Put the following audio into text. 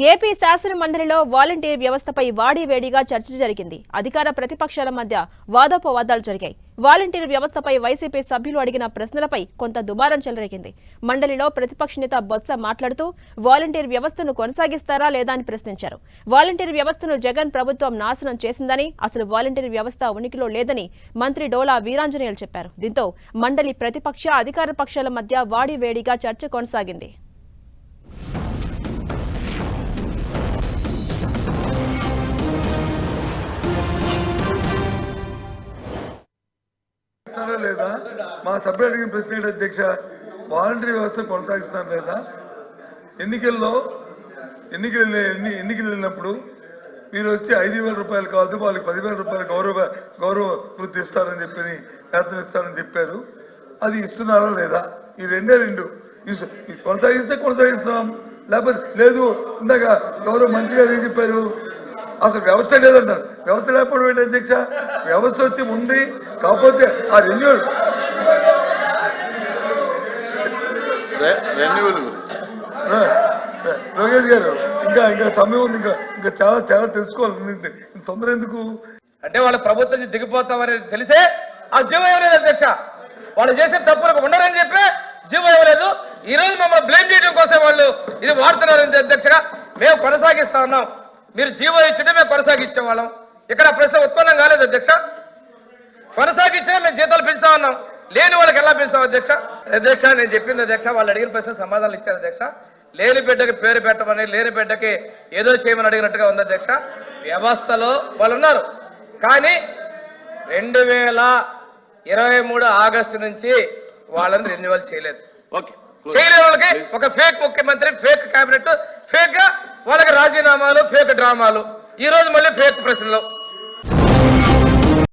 AP శాసన మండలిలో volunteer వ్యవస్థపై వాడివేడిగా చర్చ జరిగింది. అధికార ప్రతిపక్షాల మధ్య వాదోపవాదాలు జరిగాయి. వాలంటీర్ వ్యవస్థపై వైసీపీ సభ్యులు అడిగిన ప్రశ్నలపై కొంత దుమారం చెలరేగింది. మండలిలో ప్రతిపక్ష నేత బొత్స మాట్లాడుతూ వాలంటీర్ వ్యవస్థను కొనసాగిస్తారా లేదా అని ప్రశ్నించారు. వాలంటీర్ వ్యవస్థను జగన్ ప్రభుత్వం నాశనం చేసిందని, అసలు వాలంటీర్ వ్యవస్థ ఉనికిలో లేదని మంత్రి డోలా వీరాంజనేయులు చెప్పారు. దీంతో మండలి ప్రతిపక్ష అధికార పక్షాల మధ్య వాడివేడిగా చర్చ కొనసాగింది. లేదా మా సభ్యులు అడిగిన ప్రెసిడెంట్ అధ్యక్ష వాలంటరీ వ్యవస్థ కొనసాగిస్తున్నారు లేదా? ఎన్నికలు వెళ్ళినప్పుడు మీరు వచ్చి 5,000 రూపాయలు కాదు వాళ్ళకి 10,000 రూపాయలు గౌరవ వృత్తి ఇస్తారని చెప్పి వేతనం ఇస్తారని చెప్పారు. అది ఇస్తున్నారా లేదా? ఈ రెండు కొనసాగిస్తే కొనసాగిస్తున్నాం, లేకపోతే లేదు. ఇందాక గౌరవ మంత్రి గారు ఏం చెప్పారు? అసలు వ్యవస్థ లేదంటారు. వ్యవస్థ లేకపోవడం ఏంటి అధ్యక్ష? వ్యవస్థ వచ్చి ఉంది, కాకపోతే ఆ రెన్యూవల్ లోకేష్ గారు ఇంకా సమయం ఉంది, ఇంకా చాలా తెలుసుకోవాలి. తొందర ఎందుకు అంటే వాళ్ళ ప్రభుత్వం దిగిపోతామని తెలిసే ఆ జీవో ఇవ్వలేదు అధ్యక్ష. వాళ్ళు చేసే తప్పులకు ఉండరని చెప్పి జీవో ఇవ్వలేదు. ఈ రోజు మమ్మల్ని బ్లేమ్ చేయడం కోసం వాళ్ళు ఇది వాడుతున్నారని అధ్యక్షగా మేము కొనసాగిస్తా ఉన్నాం. మీరు జీవో ఇచ్చుంటే మేము కొనసాగించే వాళ్ళం. ఇక్కడ ప్రశ్న ఉత్పన్నం కాలేదు అధ్యక్ష. కొనసాగించే మేము జీతాలు పెంచుతా ఉన్నాం, లేని వాళ్ళకి ఎలా పెంచుతాం అధ్యక్ష? అధ్యక్ష నేను చెప్పింది అధ్యక్ష, వాళ్ళు అడిగిన ప్రశ్న సమాధానం ఇచ్చారు అధ్యక్ష. లేని బిడ్డకి పేరు పెట్టమని, లేని బిడ్డకి ఏదో చేయమని అడిగినట్టుగా ఉంది అధ్యక్ష. వ్యవస్థలో వాళ్ళు ఉన్నారు, కానీ 2023 ఆగస్టు నుంచి వాళ్ళని రెన్యువల్ చేయలేదు. చేయలేని వాళ్ళకి ఒక ఫేక్ ముఖ్యమంత్రి, ఫేక్ కేబినెట్, ఫేక్ గా వాళ్ళకి రాజీనామాలు, ఫేక్ డ్రామాలు, ఈ రోజు మళ్ళీ ఫేక్ ప్రశ్నలు.